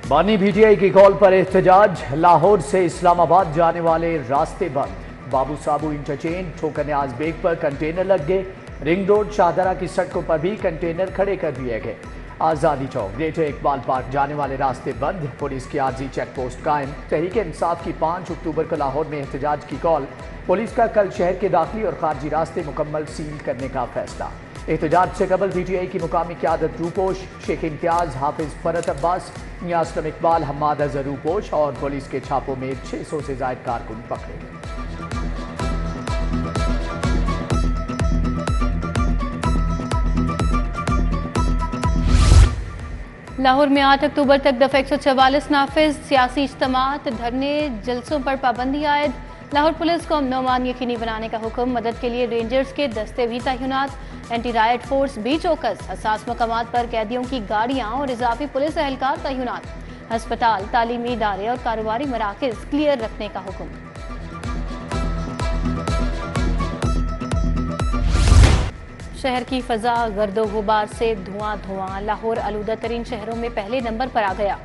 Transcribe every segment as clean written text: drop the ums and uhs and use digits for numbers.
बानी पीटीआई की कॉल पर एहतजाज। लाहौर से इस्लामाबाद जाने वाले रास्ते बंद। बाबू साबू इंटरचेंज ठोकर न्याज बेग पर कंटेनर लग गए। रिंग रोड शाहदरा की सड़कों पर भी कंटेनर खड़े कर दिए गए। आज़ादी चौक ग्रेटर इकबाल पार्क जाने वाले रास्ते बंद। पुलिस की आर्जी चेक पोस्ट कायम। तहरीक इंसाफ की 5 अक्टूबर को लाहौर में एहतजाज की कॉल। पुलिस का कल शहर के दाखिली और खारजी रास्ते मुकम्मल सील करने का फैसला। एहतजाज से कबल पीटीआई की मुकामी क़यादत रूपोश शेख इम्तियाज, हाफिज फरत अब्बास, यासलम इकबाल, हम्माद अजहर रूपोश और पुलिस के छापों में 600 से ज़ायद कारकुन पकड़े गए। लाहौर में 8 अक्टूबर तक दफ़ा 144 नाफिज। सियासी इज्तिमात, धरने, जलसों पर पाबंदी आयद। लाहौर पुलिस को अमन अमान यकीनी बनाने का हुक्म। मदद के लिए रेंजर्स के दस्ते भी तैनात। एंटी रायट फोर्स भी चौकस। हसास मकामात पर कैदियों की गाड़ियां और इजाफी पुलिस एहलकार तैनात। हस्पताल, तालीमी इदारे और कारोबारी मराकज क्लियर रखने का हुक्म। शहर की फजा गर्दो गुबार से धुआं धुआं। लाहौर आलूदा तरीन शहरों में पहले नंबर पर आ गया।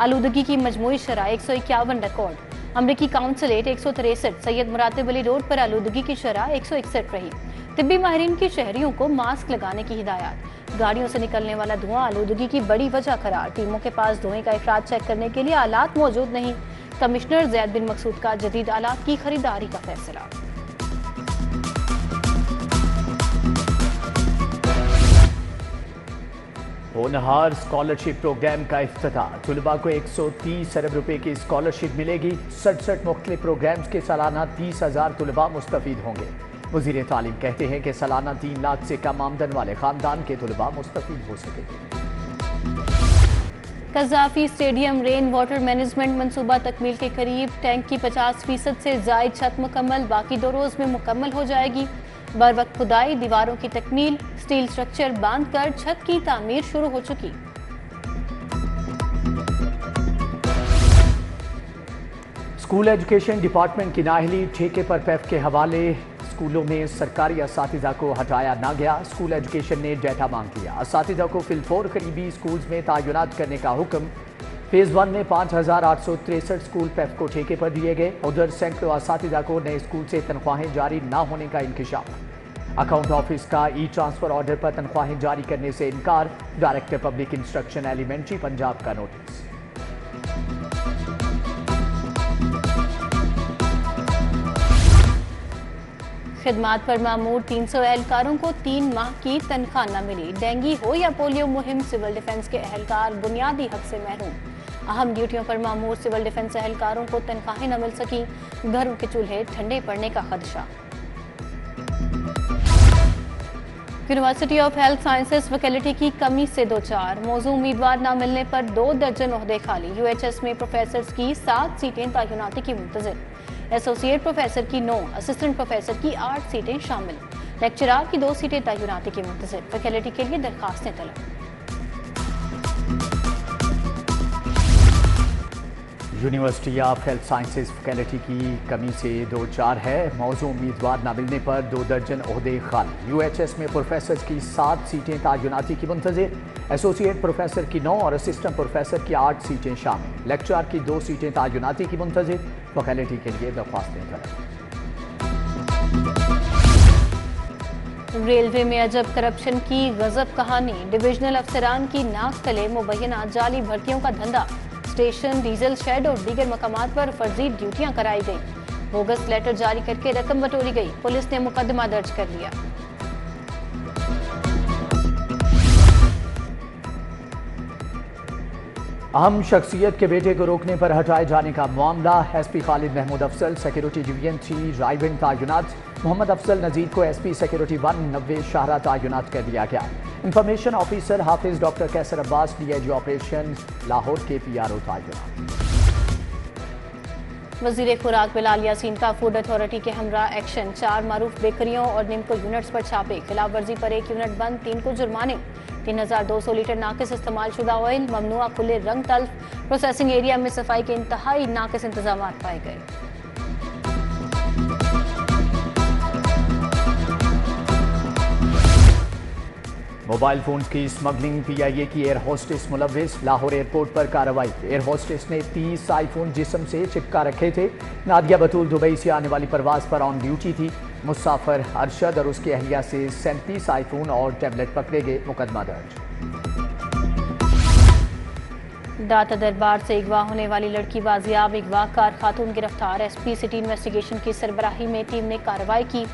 आलूदगी की मजमूई शरह 151 रिकॉर्ड। अमरीकी काउंसलेट 163। सैयद मुरातिब अली रोड पर आलूदगी की शरह 161 रही। तिब्बी माहिरीन की शहरियों को मास्क लगाने की हिदायत। गाड़ियों से निकलने वाला धुआं आलूदगी की बड़ी वजह करार। टीमों के पास धुएं का इखराज चेक करने के लिए आलात मौजूद नहीं। कमिश्नर ज़ैद बिन मकसूद का जदीद आलात की खरीदारी का फैसला। होनहार स्कॉलरशिप प्रोग्राम का इफ्तिताह। तलबा को 130 अरब रुपए की स्कॉलरशिप मिलेगी। 67 मुख्तलिफ प्रोग्राम्स के सालाना 30,000 तलबा मुस्तफीद होंगे। वज़ीर तालीम कहते हैं कि सालाना 3 लाख से कम आमदन वाले खानदान के तलबा मुस्तफीद हो सकेंगे। Gaddafi stadium rain water management मंसूबा तकमील के करीब। टैंक की 50% से ज़ायद छत मुकम्मल। बाकी 2 रोज़ में मुकम्मल हो जाएगी। बर वक्त खुदाई, दीवारों की तकमील, स्टील स्ट्रक्चर बांध कर छत की तामीर शुरू हो चुकी। स्कूल एजुकेशन डिपार्टमेंट की नाअहली। ठेके पर पैफ के हवाले। स्कूलों में सरकारी असातिज़ा को हटाया ना गया। स्कूल एजुकेशन ने डेटा मांग लिया। असातिज़ा को फिलफोर करीबी स्कूल्स में तैनात करने का हुक्म। फेज़ 1 में 5,863 स्कूल पैफ को ठेके पर दिए गए। उधर सैकड़ों असातिज़ा को नए स्कूल से तनख्वाहें जारी न होने का इंकशाफ। अकाउंट ऑफिस का ई-ट्रांसफर ऑर्डर पर तनख्वाहें जारी करने से इनकार। Director public instruction elementary Punjab का नोटिस। खिदमात पर मामूर 300 एहलकारों को 3 माह की तनख्वाह न मिली। डेंगू हो या पोलियो मुहिम, सिविल डिफेंस के एहलकार बुनियादी हक से महरूम। अहम ड्यूटियों पर मामूर सिविल डिफेंस एहलकारों को तनख्वाहें न मिल सकी। घरों के चूल्हे ठंडे पड़ने का खदशा। University of health sciences faculty की कमी से 2-4। मौजूद उम्मीदवार न मिलने पर 2 दर्जन ओहदे खाली। यूएचएस में प्रोफेसर्स की 7 सीटें तैनाती की मुंतज़िर। एसोसिएट प्रोफेसर की 9, असिस्टेंट प्रोफेसर की 8 सीटें शामिल। लेक्चरार की 2 सीटें तैनाती की मुंतज़िर। फैकल्टी के लिए दरखास्तें तलब। University of health sciences faculty की कमी से 2-4 है। मौजूद उम्मीदवार न मिलने पर 2 दर्जन ओहदे खाली। यूएचएस में प्रोफेसर की 7 सीटें तैनाती की मुंतज़िर। एसोसिएट प्रोफेसर की 9 और असिस्टेंट प्रोफेसर की 8 सीटें शामिल। लेक्चरार की 2 सीटें तैनाती की मुंतज़िर। फैकल्टी के लिए दरख्वास्तें तलब। रेलवे में अजब करप्शन की गजब कहानी। डिविजनल अफसरान की नाक तले मुबैना जाली भर्तियों का धंधा। स्टेशन, डीजल शेड और दीगर मकामात पर फर्जी ड्यूटियां कराई गई। बोगस लेटर जारी करके रकम बटोरी गई। पुलिस ने मुकदमा दर्ज कर लिया। अहम शख्सियत के बेटे को रोकने पर हटाए जाने का मामला। SP Khalid Mahmood Afzal security division 3 Raiwind तैनात। मोहम्मद अफसल नजीर को एसपी सिक्योरिटी 1 90 शाहरा तैनात कर दिया गया। इंफॉर्मेशन ऑफिसर हाफिज डॉक्टर कैसर अब्बास डीआईजी ऑपरेशन लाहौर के पीआरओ तैनात। वजीर खुराक बिलाल यासीन का फूड अथॉरिटी के हमरा एक्शन। 4 मारूफ बेकरियों और निम्को यूनिट्स पर छापे। खिलाफ वर्जी पर 1 यूनिट बंद, 3 को जुर्माने। 3200 लीटर नाकिस इस्तेमाल शुदा ऑयल ममनुआ। खुले रंग तल्फ। प्रोसेसिंग एरिया में सफाई के इंतहाई नाकिस इंतजाम पाए गए। موبائل فون کی اسمگلنگ PIA کی ایئر ہوسٹس ملوث، لاہور ایئرپورٹ پر کارروائی۔ ایئر ہوسٹس نے 30 آئی فون جسم سے چپکا رکھے تھے۔ نادیہ بطول دبئی سے آنے والی پرواز پر آن ڈیوٹی تھی۔ مسافر ارشد اور اس کی اہلیہ سے 37 آئی فون اور ٹیبلٹ پکڑے گئے، مقدمہ درج۔ داتا دربار سے اغوا ہونے والی لڑکی بازیاب، اغوا کار خاتون گرفتار۔ SP سٹی انویسٹیگیشن کی سربراہی میں ٹیم نے کارروائی کی۔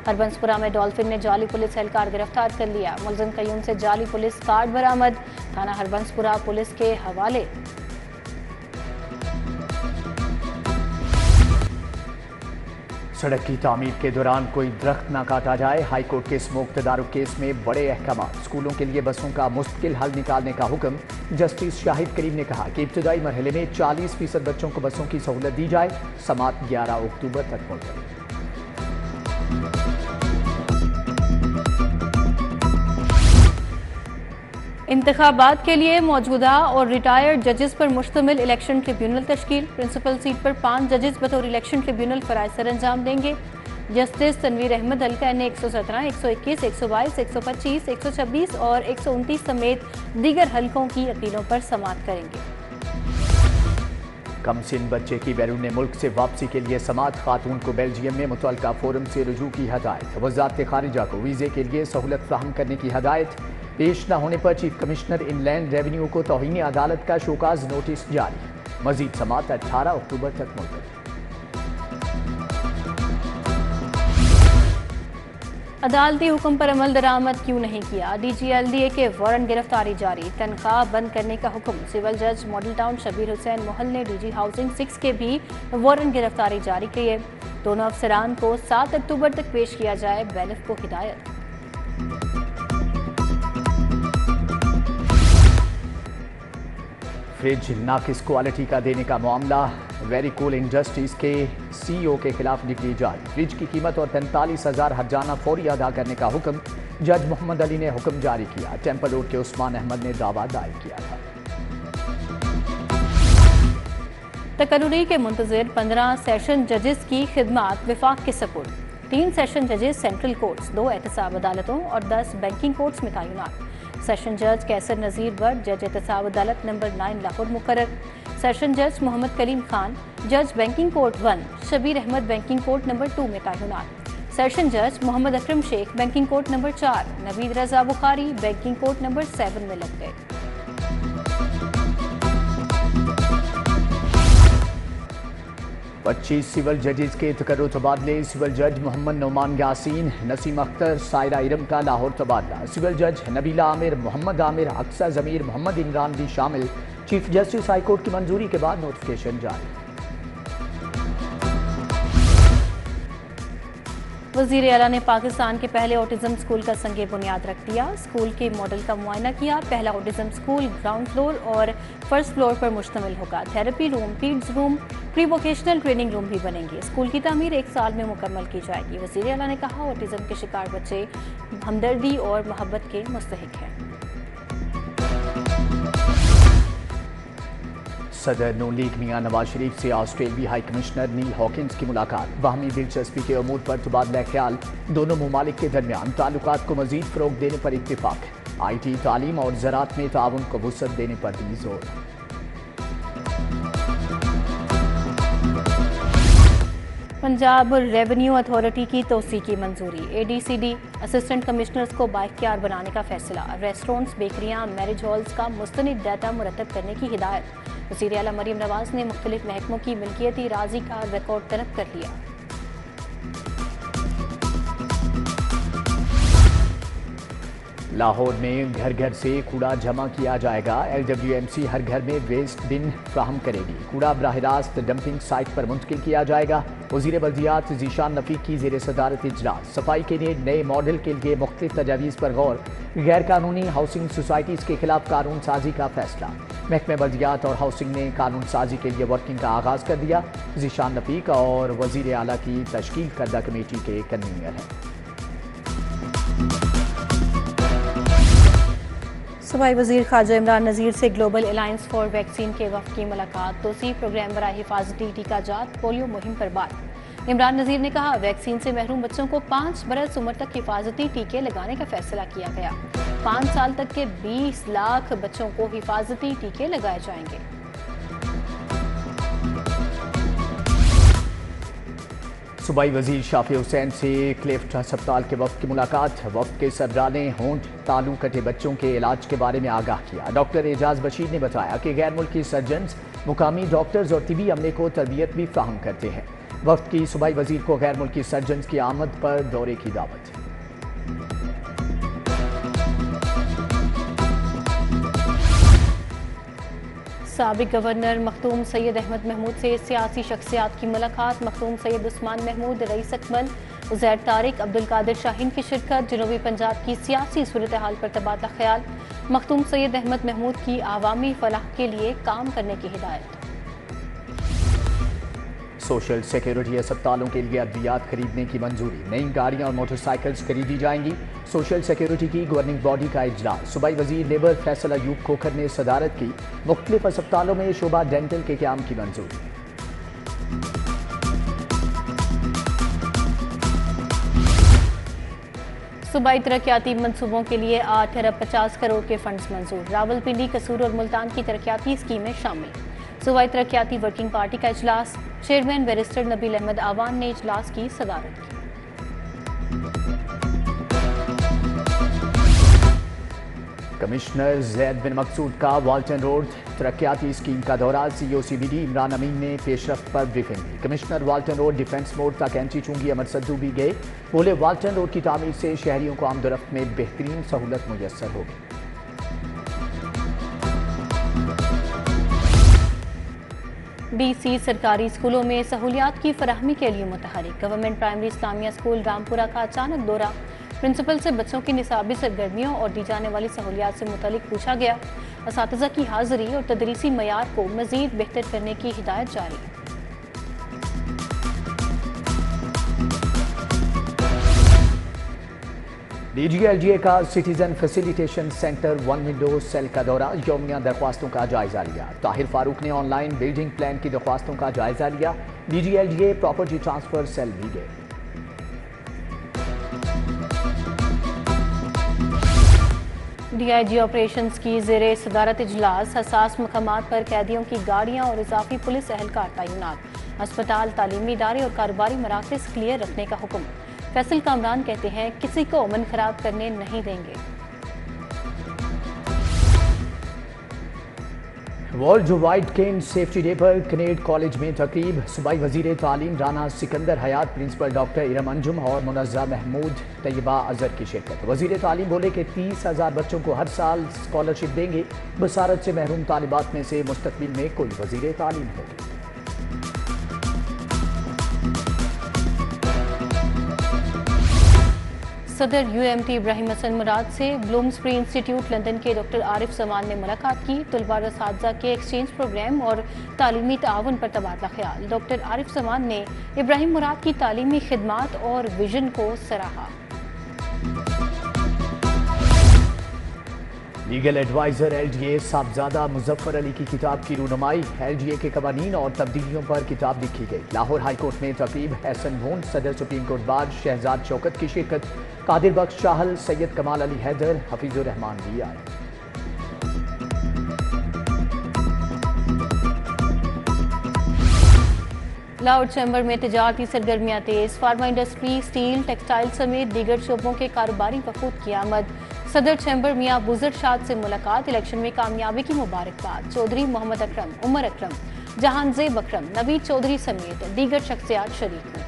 ہربنسپورہ میں ڈولفن نے جعلی پولیس اہلکار گرفتار کر لیا۔ ملزم قیوم سے جعلی پولیس کارڈ برآمد، تھانہ ہربنسپورہ پولیس کے حوالے۔ سڑک کی تعمیر کے دوران کوئی درخت نہ کاٹا جائے، ہائی کورٹ کے اسموک تدارک کیس میں بڑے احکامات۔ اسکولوں کے لیے بسوں کا مستقل حل نکالنے کا حکم۔ جسٹس شاہد کریم نے کہا کہ ابتدائی مرحلے میں 40% بچوں کو بسوں کی سہولت دی جائے۔ سماعت 11 اکتوبر تک ملتوی۔ انتخابات کے لیے موجودہ اور ریٹائرڈ ججز پر مشتمل الیکشن ٹریبیونل تشکیل۔ پرنسپل سیٹ پر 5 ججز بطور الیکشن ٹریبیونل فرائض سر انجام دیں گے۔ جسٹس تنویر احمد حلقہ نے 117، 121، 122، 125، 126 اور 129 سمیت دیگر حلقوں کی اپیلوں پر سماعت کریں گے۔ کم سن بچے کی بیرون ملک سے واپسی کے لیے سماعت، خاتون کو بیلجیم میں متعلقہ فورم سے رجوع کی ہدایت۔ وزارت خارجہ کو ویزے کے لیے سہولت فراہم کرنے کی ہدایت۔ پیش نہ ہونے پر چیف کمشنر ان لینڈ ریونیو کو توہین عدالت کا شوکاز نوٹس جاری۔ مزید سماعت 18 اکتوبر تک ملتوی۔ عدالتی حکم پر عمل درآمد کیوں نہیں کیا؟ DGLDA کے وارنٹ گرفتاری جاری، تنخواہ بند کرنے کا حکم۔ سول جج ماڈل ٹاؤن شبیر حسین محل نے DG ہاؤسنگ 6 کے بھی وارنٹ گرفتاری جاری کیے۔ دونوں افسران کو 7 اکتوبر تک پیش کیا جائے، بیلف کو ہدایت۔ فریج ناقص کوالٹی کا دینے کا معاملہ، ویری کول انڈسٹریز کے CEO کے خلاف ڈگری جاری۔ فریج کی قیمت اور 45,000 ہرجانہ فوری ادا کرنے کا حکم۔ جج محمد علی نے حکم جاری کیا۔ ٹیمپل روڈ کے عثمان احمد نے دعویٰ دائر کیا تھا۔ تقرری کے منتظر 15 سیشن ججز کی خدمات وفاق کے سپرد۔ 3 سیشن ججز سینٹرل کورٹس، 2 احتساب عدالتوں اور 10 بینکنگ کورٹس میں تعینات۔ سیشن جج کیسر نذیر بٹ جج احتساب عدالت نمبر 9 لاہور مقرر۔ سیشن جج محمد کلیم خان جج banking court 1 Shabbir Ahmad banking court number 2 میں تعینات۔ سیشن جج Muhammad Akram Sheikh banking court number 4 Naveed Raza Bukhari banking court number 7 میں لگ گئے۔ پچیس سول ججز کے تقرر تبادلے۔ سول جج محمد نعمان یاسین، نسیم اختر، سائرہ ارم کا لاہور تبادلہ۔ سول جج نبیلہ عامر، محمد عامر، اقصی ضمیر، محمد عمران بھی شامل۔ چیف جسٹس ہائی کورٹ کی منظوری کے بعد نوٹیفکیشن جاری۔ وزیر اعلیٰ نے پاکستان کے پہلے آٹزم اسکول کا سنگ بنیاد رکھ دیا۔ اسکول کے ماڈل کا معائنہ کیا۔ پہلا آٹزم اسکول گراؤنڈ فلور اور فرسٹ فلور پر مشتمل ہوگا۔ تھراپی روم، پیڈز روم، پری ووکیشنل ٹریننگ روم بھی بنیں گے۔ اسکول کی تعمیر 1 سال میں مکمل کی جائے گی۔ وزیر اعلیٰ نے کہا آٹزم کے شکار بچے ہمدردی اور محبت کے مستحق ہیں۔ صدر نون لیگ میاں نواز شریف سے آسٹریلوی ہائی کمشنر نیل ہاکنز کی ملاقات۔ باہمی دلچسپی کے امور پر تبادلہ خیال۔ دونوں ممالک کے درمیان تعلقات کو مزید فروغ دینے پر اتفاق۔ IT، تعلیم اور زراعت میں تعاون کو وسعت دینے پر بھی زور۔ پنجاب ریونیو اتھارٹی کی توسیع کی منظوری۔ ADCD اسسٹنٹ کمشنرز کو بااختیار بنانے کا فیصلہ۔ ریسٹورنٹس، بیکریاں، میرج ہالز کا مستند ڈیٹا مرتب کرنے کی ہدایت۔ وزیر اعلیٰ مریم نواز نے مختلف محکموں کی ملکیتی اراضی کا ریکارڈ طلب کر لیا۔ لاہور میں گھر گھر سے کوڑا جمع کیا جائے گا۔ LWMC ہر گھر میں ویسٹ بن فراہم کرے گی۔ کوڑا براہ راست ڈمپنگ سائٹ پر منتقل کیا جائے گا۔ وزیر بلدیات ذیشان نفیق کی زیر صدارت اجلاس۔ صفائی کے لیے نئے ماڈل کے لیے مختلف تجاویز پر غور۔ غیر قانونی ہاؤسنگ سوسائٹیز کے خلاف قانون سازی کا فیصلہ۔ محکمہ بلدیات اور ہاؤسنگ نے قانون سازی کے لیے ورکنگ کا آغاز کر دیا۔ ذیشان نفیق اور وزیر اعلیٰ کی تشکیل کردہ کمیٹی کے کنوینر ہیں۔ صوبائی وزیر خارجہ عمران نذیر سے گلوبل الائنس فار ویکسین کے وفد کی ملاقات۔ توسیع پروگرام برائے حفاظتی ٹیکہ جات پولیو مہم پر بات۔ عمران نذیر نے کہا ویکسین سے محروم بچوں کو 5 برس عمر تک حفاظتی ٹیکے لگانے کا فیصلہ کیا گیا۔ 5 साल तक के 20 लाख बच्चों को हिफाजती टीके लगाए जाएंगे। सूबाई वजीर शाफी हुसैन से क्लिफ्ट अस्पताल के वफ्द की मुलाकात। वफ्द के सरबराह ने होंठ तालू कटे बच्चों के इलाज के बारे में आगाह किया। डॉक्टर एजाज बशीर ने बताया कि गैर मुल्की सर्जन्स मुकामी डॉक्टर्स और तिबी अमले को तरबियत भी फ्राहम करते हैं। वफ्द की सूबाई वजीर को गैर मुल्की सर्जन्स की आमद पर दौरे की दावत। साबिक गवर्नर मखदूम सैयद अहमद महमूद से सियासी शख्सियात की मुलाकात। मखदूम सैयद उस्मान महमूद, रईस अकमल, उज़ैर तारिक, अब्दुल कादिर शाहीन की शिरकत। जनूबी पंजाब की सियासी सूरत हाल पर तबादला ख्याल। मखदूम सैयद अहमद महमूद की आवामी फलाह के लिए काम करने की हिदायत। सोशल सिक्योरिटी अस्पतालों के लिए अद्वियात खरीदने की मंजूरी। नई गाड़ियां और मोटरसाइकिल्स खरीदी जाएंगी। सोशल सिक्योरिटी की गवर्निंग बॉडी का इजलास। सूबाई वजीर लेबर फैसल अयूब खोखर ने सदारत की। मुख्तलिफ अस्पतालों में शोबा डेंटल के क़याम की मंजूरी। सूबाई तरक्याती मंसूबों के लिए 8 अरब 50 करोड़ के फंड्स मंजूर। रावलपिंडी, कसूर और मुल्तान की तरक्याती स्कीमें शामिल। सूबाई तरक्याती वर्किंग पार्टी का इजलास। चेयरमैन बैरिस्टर नबील अहमद आवान ने इजलास की सदारत की। कमिश्नर जैद बिन मकसूद का वाल्टन रोड तरक्याती स्कीम का दौरा। CEO CBD इमरान अमीन ने पेशरफ्त पर ब्रीफिंग दी। कमिश्नर वाल्टन रोड डिफेंस मोड़ तक एंटी चूंगी अमर सद्दू भी गए। बोले वाल्टन रोड की तामीर से शहरियों को आमदोरफ्त में बेहतरीन सहूलत मुयस्सर होगी। DC सरकारी स्कूलों में सहूलियात की फराहमी के लिए मुतहरिक। Government primary Islamia school Rampura का अचानक दौरा। प्रिंसिपल से बच्चों की निसाबी सरगर्मियों और दी जाने वाली सहूलियात से मुतल्लिक पूछा गया। असातिज़ा की हाज़िरी और तदरीसी मयार को मज़ीद बेहतर करने की हिदायत जारी। DGLGA का citizen facilitation centre 1 window cell का दौरा। यौमिया दरख्वास्तों का जायजा लिया। ताहिर फारूक ने ऑनलाइन बिल्डिंग प्लान की दरख्वास्तों का जायजा लिया। DGLGA प्रॉपर्टी ट्रांसफर सेल भी गए। DIG ऑपरेशंस की ज़ेरे सदारत इजलास। हसास मकामात पर कैदियों की गाड़ियां और इजाफी पुलिस एहलकार तैनात। अस्पताल, तालीमी इदारे और कारोबारी मराकज़ क्लियर रखने का हुक्म। फैसल कामरान कहते हैं किसी को अमन खराब करने नहीं देंगे। वर्ल्ड वाइड केन सेफ्टी डे पर कनेड कॉलेज में तकरीब। सूबाई वजीर तालीम राना सिकंदर हयात, प्रिंसिपल डॉक्टर इरम अंजुम और मुनज़्ज़ा महमूद तैयबा अजहर की शिरकत। वजीर तालीम बोले कि 30,000 बच्चों को हर साल स्कॉलरशिप देंगे। बसारत से महरूम तालिबात में से मुस्तकबिल में कोई वजीर तालीम होगी। सदर UMT इब्राहिम हसन मुराद से ब्लूम्सबरी इंस्टीट्यूट लंदन के डॉक्टर आरिफ जमान ने मुलाकात की। तुलबा और असातिज़ा के एक्सचेंज प्रोग्राम और तालीमी ताउन पर तबादला ख्याल। डॉक्टर आरिफ जमान ने इब्राहिम मुराद की तालीमी खिदमात और विजन को सराहा। Legal adviser LGA Sahibzada Muzaffar Ali की किताब की रूनुमाई। LGA के कवानीन और तब्दीलियों पर किताब लिखी गई। लाहौर हाई कोर्ट में तकरीब। एहसन भून, सदर supreme court bar Shahzad Shaukat की शिरकत। कादिर बख्श चाहल, सैयद कमाल अली हैदर, हफीजुर रहमान भी आए। लाहौर चैम्बर में तिजारती सरगर्मियां तेज। फार्मा इंडस्ट्री, स्टील, टेक्सटाइल समेत दीगर शोबों के कारोबारी वफूद की आमद। सदर चैम्बर मियां बुजर शाद से मुलाकात। इलेक्शन में कामयाबी की मुबारकबाद। चौधरी मोहम्मद अकरम, उमर अकरम, जहानजेब अकरम, नवीद चौधरी समेत दीगर शख्सियात शरीक हुए।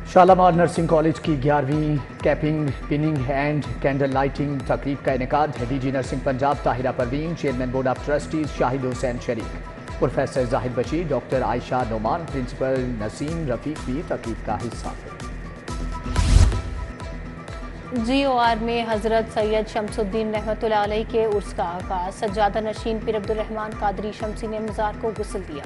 शालामार नर्सिंग कॉलेज की 11वीं capping, pinning and candle lighting तकरीब का इनेकाद। DG nursing Punjab Tahira Parveen, chairman board of trustees Shahid Hussain शरीक। Professor Zahid Bashir, doctor Ayesha Noman, principal Naseem Rafiq भी तकरीब का हिस्सा थे। GOR में हजरत सैयद शमसुद्दीन रहमतुल्लाह अलैह के उर्स का आगाज। सज्जादा नशीन पीर अब्दुल रहमान कादरी शमसी ने मज़ार को गुस्ल दिया।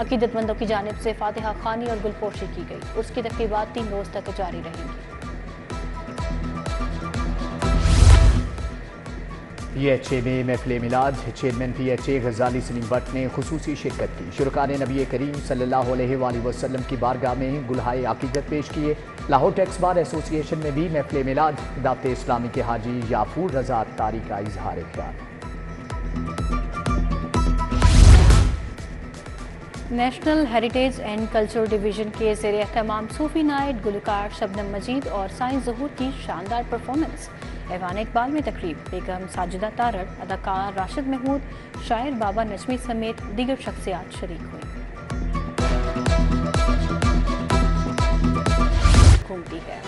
अकीदतमंदों की जानिब से फातिहा खानी और गुलपोशी की गई। उर्स की तक़रीबात 3 रोज़ तक जारी रहेंगी। PHA में महफिल मिलाद, चेयरमैन PHA गजाली सलीम भट्ट ने खुसूसी शिरकत की। शुरकाने नबी करीम सल्लल्लाहु अलैहि वसल्लम की बारगाह में गुलहाए अकीदत पेश किए। लाहौर टैक्स बार एसोसिएशन में भी महफिल मिलाद, दावत इस्लामी के हाजी याफूर रजा तारी का इजहार ख्याल। National heritage and cultural division के ज़ेर एहतमाम सूफी नाइट, गुलकार शबनम मजीद और साईं ज़हूर की शानदार परफॉर्मेंस। ऐवान इकबाल में तकरीब, बेगम साजिदा तारड़, अदाकार राशिद महमूद, शायर बाबा नजमी समेत दीगर शख्सियात शरीक हुई। घूमती है।